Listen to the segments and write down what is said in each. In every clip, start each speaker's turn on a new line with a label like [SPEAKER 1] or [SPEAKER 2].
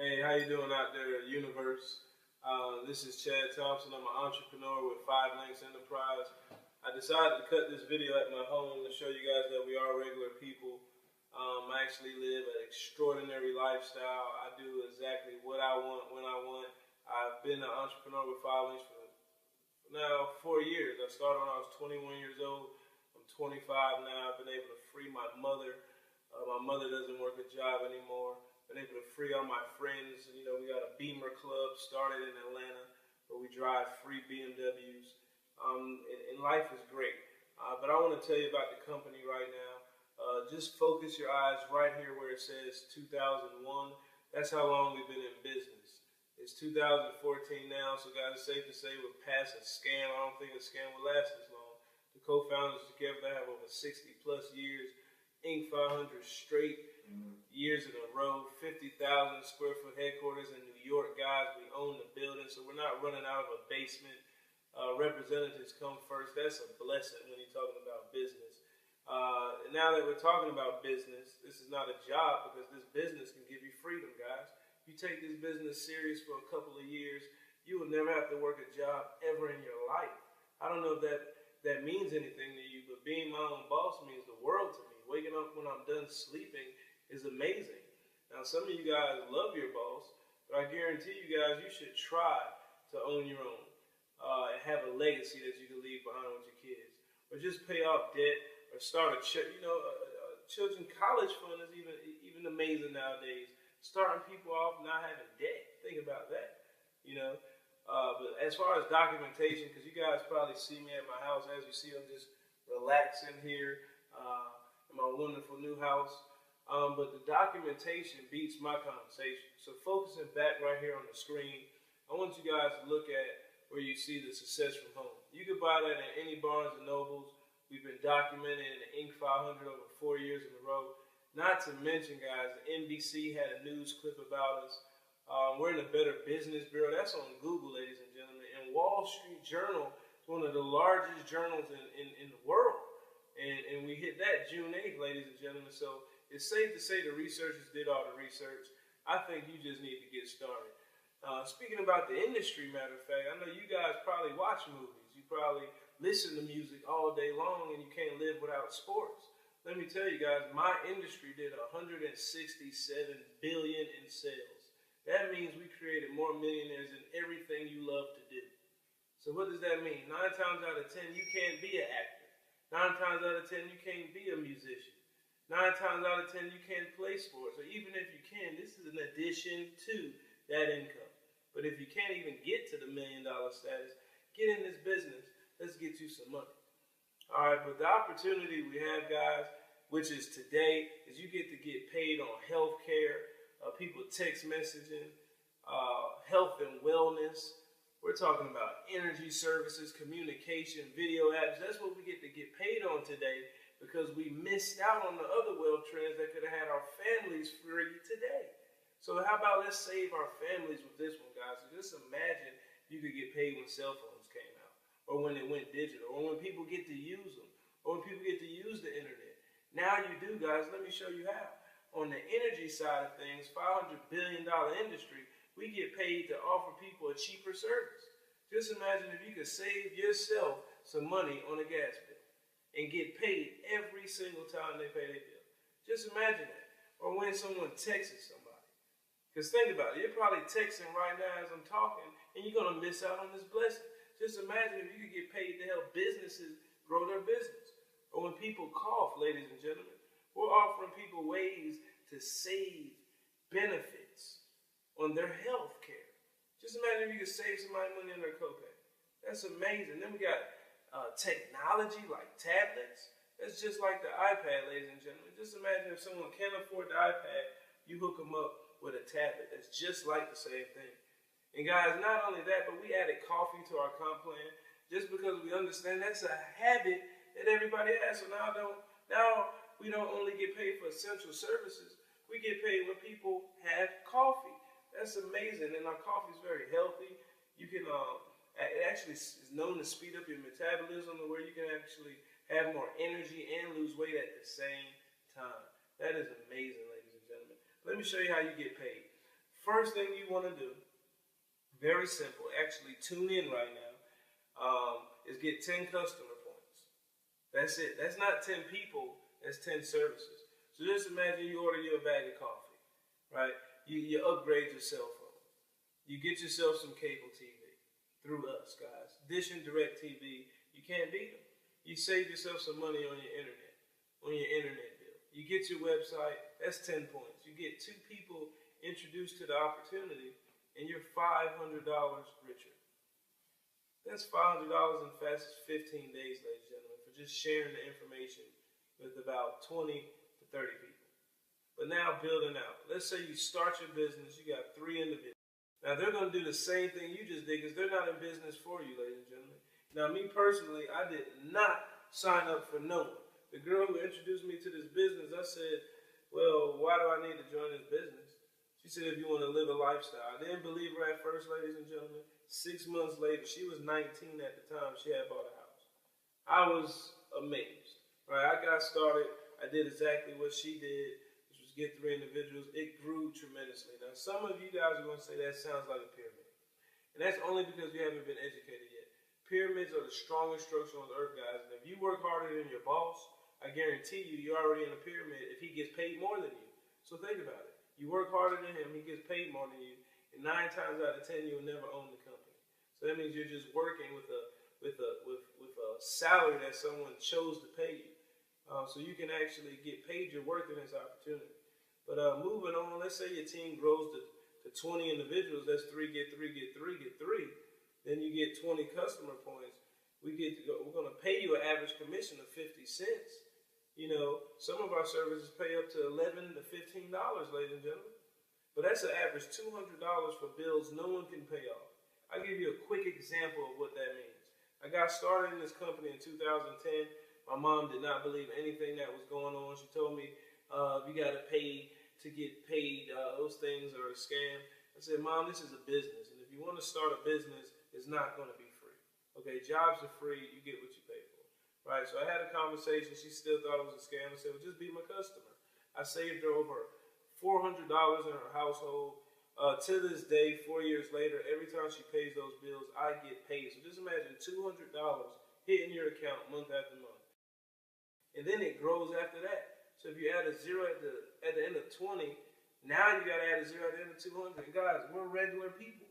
[SPEAKER 1] Hey, how you doing out there, universe? This is Chad Thompson. I'm an entrepreneur with 5 Links Enterprise. I decided to cut this video at my home to show you guys that we are regular people. I actually live an extraordinary lifestyle. I do exactly what I want, when I want. I've been an entrepreneur with 5 Links for now 4 years. I started when I was 21 years old. I'm 25 now. I've been able to free my mother. My mother doesn't work a job anymore. Been able to free all my friends. You know, we got a Beamer Club started in Atlanta where we drive free BMWs. And life is great. But I want to tell you about the company right now. Just focus your eyes right here where it says 2001. That's how long we've been in business. It's 2014 now, so guys, it's safe to say we're past a scam. I don't think a scam will last this long. The co-founders together have over 60 plus years. Inc. 500 straight years in a row, 50,000 square foot headquarters in New York, guys. We own the building, so we're not running out of a basement. Representatives come first. That's a blessing when you're talking about business. And now that we're talking about business, this is not a job because this business can give you freedom, guys. If you take this business serious for a couple of years, you will never have to work a job ever in your life. I don't know if that means anything to you, but being my own boss means the world to me. Waking up when I'm done sleeping is amazing. Now, some of you guys love your boss, but I guarantee you guys, you should try to own your own and have a legacy that you can leave behind with your kids. Or just pay off debt or start a children's college fund is even amazing nowadays. Starting people off not having debt. Think about that, you know. But as far as documentation, because you guys probably see me at my house, as you see, I'm just relaxing here in my wonderful new house. But the documentation beats my conversation. So focusing back right here on the screen, I want you guys to look at where you see the success from home. You can buy that at any Barnes & Nobles. We've been documented in the Inc. 500 over 4 years in a row. Not to mention, guys, the NBC had a news clip about us. We're in the Better Business Bureau. That's on Google, ladies and gentlemen. And Wall Street Journal is one of the largest journals in the world. And we hit that June 8th, ladies and gentlemen. So it's safe to say the researchers did all the research. I think you just need to get started. Speaking about the industry, matter of fact, I know you guys probably watch movies. You probably listen to music all day long, and you can't live without sports. Let me tell you guys, my industry did $167 billion in sales. That means we created more millionaires than everything you love to do. So what does that mean? 9 times out of 10, you can't be an actor. 9 times out of 10, you can't be a musician. 9 times out of 10, you can't play sports. Or even if you can, this is an addition to that income. But if you can't even get to the $1 million status, get in this business. Let's get you some money. All right, but the opportunity we have, guys, which is today, is you get to get paid on health care, people text messaging, health and wellness. We're talking about energy services, communication, video apps. That's what we get to get paid on today because we missed out on the other wealth trends that could have had our families free today. So how about let's save our families with this one, guys. So just imagine you could get paid when cell phones came out, or when it went digital, or when people get to use them, or when people get to use the internet. Now you do, guys. Let me show you how. On the energy side of things, $500 billion industry, we get paid to offer people a cheaper service. Just imagine if you could save yourself some money on a gas bill and get paid every single time they pay their bill. Just imagine that. Or when someone texts somebody. Because think about it, you're probably texting right now as I'm talking, and you're going to miss out on this blessing. Just imagine if you could get paid to help businesses grow their business. Or when people cough, ladies and gentlemen, we're offering people ways to save benefits on their health care. Just imagine if you could save somebody money on their copay. That's amazing. Then we got technology like tablets. That's just like the iPad, ladies and gentlemen. Just imagine if someone can't afford the iPad, you hook them up with a tablet. That's just like the same thing. And guys, not only that, but we added coffee to our comp plan just because we understand that's a habit that everybody has. So now we don't only get paid for essential services, we get paid when people have coffee. That's amazing. And our coffee is very healthy. You can it actually is known to speed up your metabolism to where you can actually have more energy and lose weight at the same time. That is amazing, ladies and gentlemen. Let me show you how you get paid. First thing you want to do, very simple, actually tune in right now, is get 10 customer points. That's it. That's not 10 people, that's 10 services. So just imagine you order you a bag of coffee, right? You upgrade your cell phone. You get yourself some cable TV through us, guys. Dish and Direct TV, you can't beat them. You save yourself some money on your internet bill. You get your website, that's 10 points. You get 2 people introduced to the opportunity, and you're $500 richer. That's $500 in the fastest 15 days, ladies and gentlemen, for just sharing the information with about 20 to 30 people. But now building out. Let's say you start your business, you got 3 individuals. Now they're going to do the same thing you just did because they're not in business for you, ladies and gentlemen. Now me personally, I did not sign up for no one. The girl who introduced me to this business, I said, well, why do I need to join this business? She said, if you want to live a lifestyle. I didn't believe her at first, ladies and gentlemen. 6 months later, she was 19 at the time. She had bought a house. I was amazed. Right? I got started. I did exactly what she did, which was get 3 individuals. It grew tremendously. Now, some of you guys are going to say that sounds like a pyramid. And that's only because you haven't been educated yet. Pyramids are the strongest structure on the earth, guys. And if you work harder than your boss, I guarantee you, you're already in a pyramid if he gets paid more than you. So think about it. You work harder than him, he gets paid more than you, and 9 times out of 10, you will never own the company. So that means you're just working with a salary that someone chose to pay you. So you can actually get paid your worth in this opportunity. But moving on, let's say your team grows to 20 individuals. That's 3 get 3 get 3 get 3. Then you get 20 customer points. We're going to pay you an average commission of 50 cents. You know, some of our services pay up to $11 to $15, ladies and gentlemen. But that's an average $200 for bills no one can pay off. I'll give you a quick example of what that means. I got started in this company in 2010. My mom did not believe anything that was going on. She told me, you got to pay to get paid. Those things are a scam. I said, Mom, this is a business. And if you want to start a business, it's not going to be free. Okay, jobs are free. You get what you pay for. Right, so I had a conversation. She still thought it was a scam. I said, well, just be my customer. I saved her over $400 in her household. To this day, 4 years later, every time she pays those bills, I get paid. So just imagine $200 hitting your account month after month. And then it grows after that. So if you add a 0 at the end of 20, now you got to add a 0 at the end of 200. And guys, we're regular people.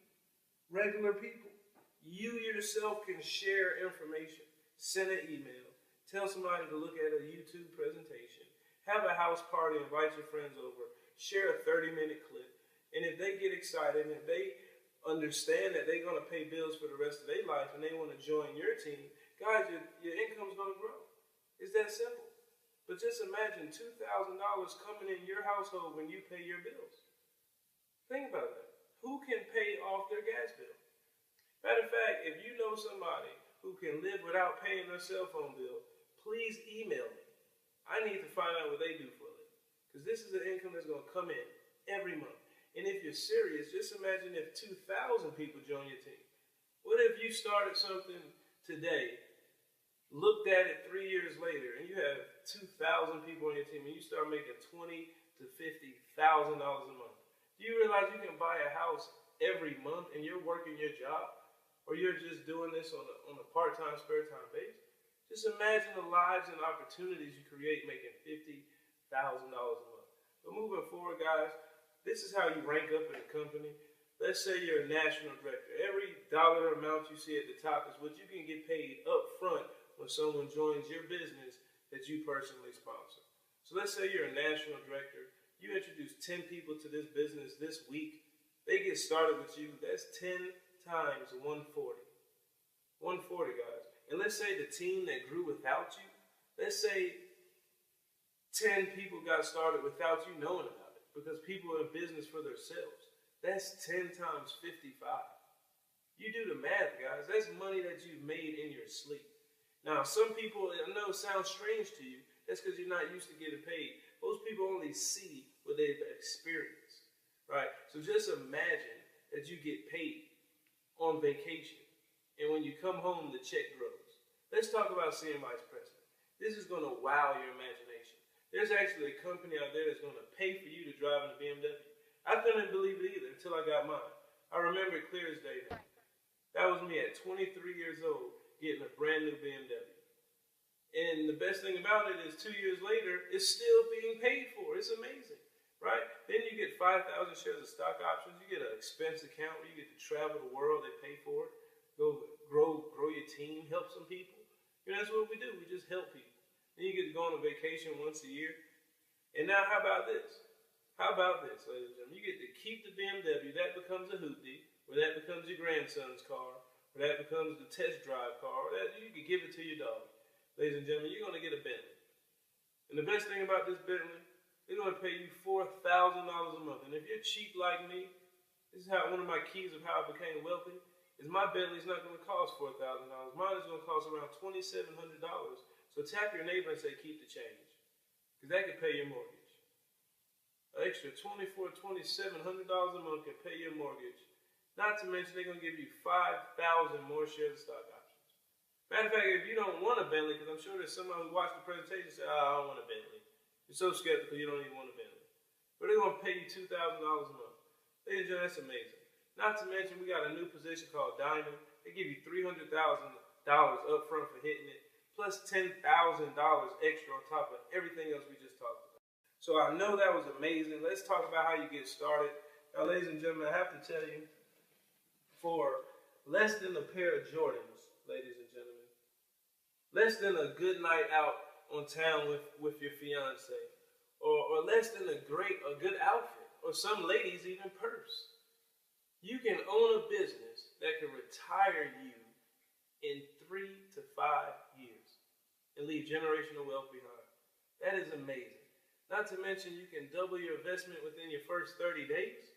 [SPEAKER 1] Regular people. You yourself can share information. Send an email, tell somebody to look at a YouTube presentation, have a house party, invite your friends over, share a 30-minute clip. And if they get excited and if they understand that they're going to pay bills for the rest of their life and they want to join your team, guys, your income's going to grow. It's that simple. But just imagine $2,000 coming in your household when you pay your bills. Think about that. Who can pay off their gas bill? Matter of fact, if you know somebody who can live without paying their cell phone bill, please email me. I need to find out what they do for a living. Because this is an income that's going to come in every month. And if you're serious, just imagine if 2,000 people join your team. What if you started something today, looked at it 3 years later, and you have 2,000 people on your team, and you start making $20,000 to $50,000 a month? Do you realize you can buy a house every month and you're working your job? Or you're just doing this on a part-time, spare-time basis? Just imagine the lives and opportunities you create making $50,000 a month. But moving forward, guys, this is how you rank up in a company. Let's say you're a national director. Every dollar amount you see at the top is what you can get paid up front when someone joins your business that you personally sponsor. So let's say you're a national director. You introduce 10 people to this business this week. They get started with you. That's 10 times 140. 140, guys. And let's say the team that grew without you, let's say 10 people got started without you knowing about it because people are in business for themselves. That's 10 times 55. You do the math, guys. That's money that you've made in your sleep. Now, some people, I know it sounds strange to you. That's because you're not used to getting paid. Most people only see what they've experienced, right? So just imagine that you get paid on vacation, and when you come home, the check grows. Let's talk about seeing vice president. This is going to wow your imagination. There's actually a company out there that's going to pay for you to drive in a BMW. I couldn't believe it either until I got mine. I remember it clear as day now. That was me at 23 years old getting a brand new BMW. And the best thing about it is 2 years later, it's still being paid for. It's amazing, right? Then you get 5,000 shares of stock options. You get an expense account where you get to travel the world. They pay for it. Go grow your team, help some people. You know, that's what we do. We just help people. Then you get to go on a vacation once a year. And now how about this? How about this, ladies and gentlemen? You get to keep the BMW. That becomes a hoopty, or that becomes your grandson's car, or that becomes the test drive car, or that you can give it to your dog. Ladies and gentlemen, you're going to get a Bentley. And the best thing about this Bentley, they're going to pay you $4,000 a month. And if you're cheap like me, this is one of my keys of how I became wealthy, is my Bentley's not going to cost $4,000. Mine is going to cost around $2,700. So tap your neighbor and say, keep the change. Because that can pay your mortgage. An extra $2,700 a month can pay your mortgage. Not to mention they're going to give you 5,000 more shares of stock options. Matter of fact, if you don't want a Bentley, because I'm sure there's someone who watched the presentation and said, I don't want a Bentley. You're so skeptical you don't even want a Bentley. But they're going to pay you $2,000 a month. Ladies and gentlemen, that's amazing. Not to mention we got a new position called Diamond. They give you $300,000 up front for hitting it, plus $10,000 extra on top of everything else we just talked about. So I know that was amazing. Let's talk about how you get started. Now, ladies and gentlemen, I have to tell you, for less than a pair of Jordans, ladies and gentlemen, less than a good night out on town with your fiance, or less than a good outfit, or some ladies even purse, you can own a business that can retire you in 3 to 5 years and leave generational wealth behind. That is amazing. Not to mention you can double your investment within your first 30 days.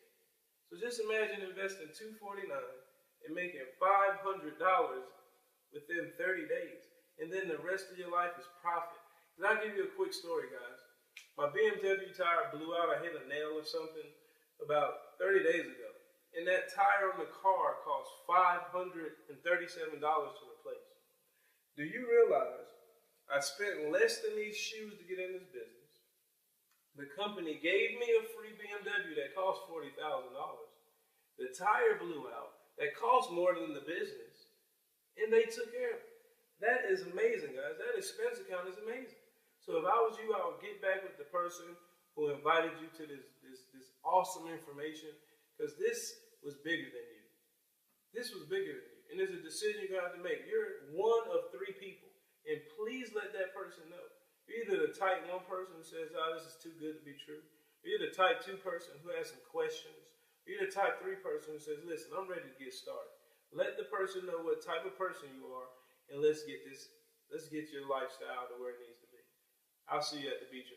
[SPEAKER 1] So just imagine investing $249 and making $500 within 30 days. And then the rest of your life is profit. And I'll give you a quick story, guys. My BMW tire blew out. I hit a nail or something about 30 days ago. And that tire on the car cost $537 to replace. Do you realize I spent less than these shoes to get in this business? The company gave me a free BMW that cost $40,000. The tire blew out. That cost more than the business. And they took care of it. That is amazing, guys. That expense account is amazing. So if I was you, I would get back with the person who invited you to this awesome information, because this was bigger than you. This was bigger than you. And there's a decision you're going to have to make. You're one of 3 people. And please let that person know. You're either the type 1 person who says, this is too good to be true. You're the type 2 person who has some questions. You're the type 3 person who says, listen, I'm ready to get started. Let the person know what type of person you are, and let's get your lifestyle to where it needs to be. I'll see you at the beach.